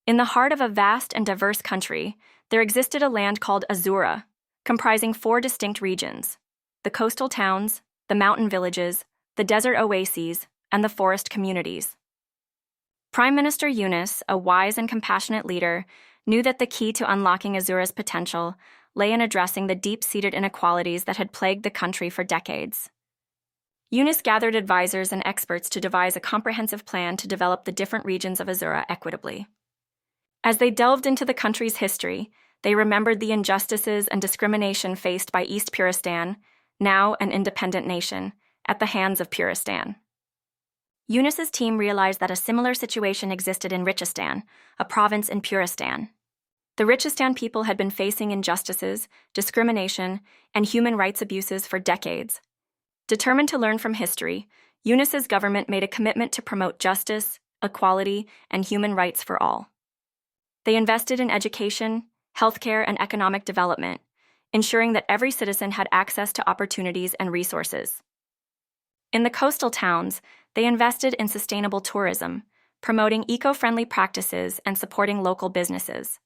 In the heart of a vast and diverse country, there existed a land called Azura, comprising 4 distinct regions: the coastal towns, the mountain villages, the desert oases, and the forest communities. Prime Minister Yunus, a wise and compassionate leader, knew that the key to unlocking Azura's potential lay in addressing the deep-seated inequalities that had plagued the country for decades. Yunus gathered advisors and experts to devise a comprehensive plan to develop the different regions of Azura equitably. As they delved into the country's history, they remembered the injustices and discrimination faced by East Puristan, now an independent nation, at the hands of Puristan. Yunus's team realized that a similar situation existed in Richistan, a province in Puristan. The Richistan people had been facing injustices, discrimination, and human rights abuses for decades. Determined to learn from history, Yunus's government made a commitment to promote justice, equality, and human rights for all. They invested in education, healthcare, and economic development, ensuring that every citizen had access to opportunities and resources. In the coastal towns, they invested in sustainable tourism, promoting eco-friendly practices and supporting local businesses.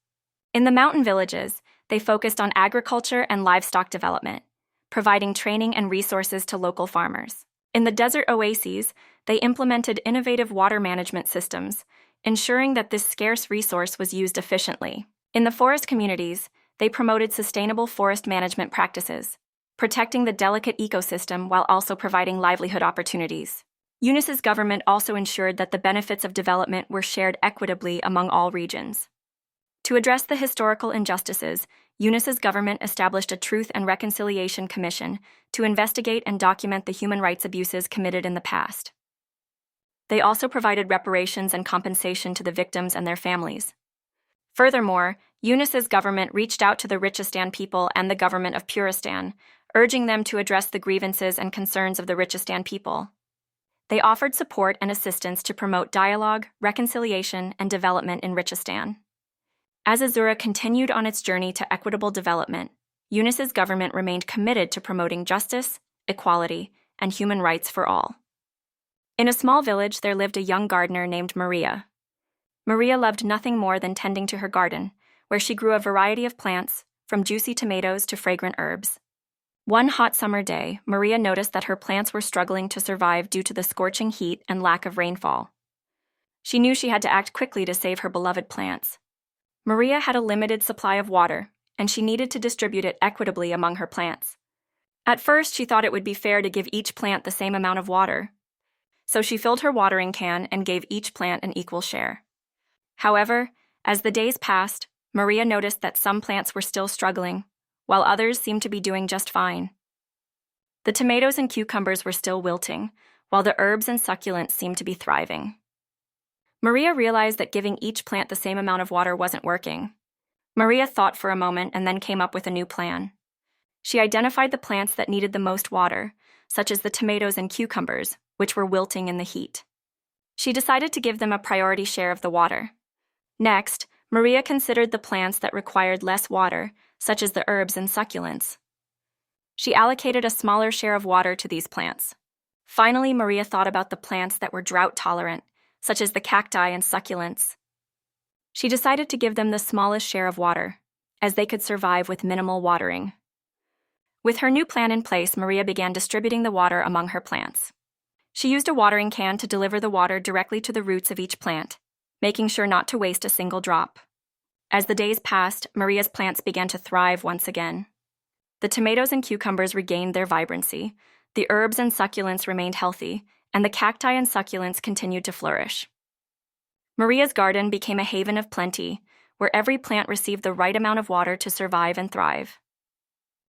In the mountain villages, they focused on agriculture and livestock development, providing training and resources to local farmers. In the desert oases, they implemented innovative water management systems, ensuring that this scarce resource was used efficiently. In the forest communities, they promoted sustainable forest management practices, protecting the delicate ecosystem while also providing livelihood opportunities. Yunus's government also ensured that the benefits of development were shared equitably among all regions. To address the historical injustices, Yunus's government established a Truth and Reconciliation Commission to investigate and document the human rights abuses committed in the past. They also provided reparations and compensation to the victims and their families. Furthermore, Yunus's government reached out to the Richistan people and the government of Puristan, urging them to address the grievances and concerns of the Richistan people. They offered support and assistance to promote dialogue, reconciliation, and development in Richistan. As Azura continued on its journey to equitable development, Yunus's government remained committed to promoting justice, equality, and human rights for all. In a small village, there lived a young gardener named Maria. Maria loved nothing more than tending to her garden, where she grew a variety of plants, from juicy tomatoes to fragrant herbs. One hot summer day, Maria noticed that her plants were struggling to survive due to the scorching heat and lack of rainfall. She knew she had to act quickly to save her beloved plants. Maria had a limited supply of water, and she needed to distribute it equitably among her plants. At first, she thought it would be fair to give each plant the same amount of water. So she filled her watering can and gave each plant an equal share. However, as the days passed, Maria noticed that some plants were still struggling, while others seemed to be doing just fine. The tomatoes and cucumbers were still wilting, while the herbs and succulents seemed to be thriving. Maria realized that giving each plant the same amount of water wasn't working. Maria thought for a moment and then came up with a new plan. She identified the plants that needed the most water, such as the tomatoes and cucumbers, which were wilting in the heat. She decided to give them a priority share of the water. Next, Maria considered the plants that required less water, such as the herbs and succulents. She allocated a smaller share of water to these plants. Finally, Maria thought about the plants that were drought-tolerant, such as the cacti and succulents. She decided to give them the smallest share of water, as they could survive with minimal watering. With her new plan in place, Maria began distributing the water among her plants. She used a watering can to deliver the water directly to the roots of each plant, making sure not to waste a single drop. As the days passed, Maria's plants began to thrive once again. The tomatoes and cucumbers regained their vibrancy, the herbs and succulents remained healthy, and the cacti and succulents continued to flourish. Maria's garden became a haven of plenty, where every plant received the right amount of water to survive and thrive.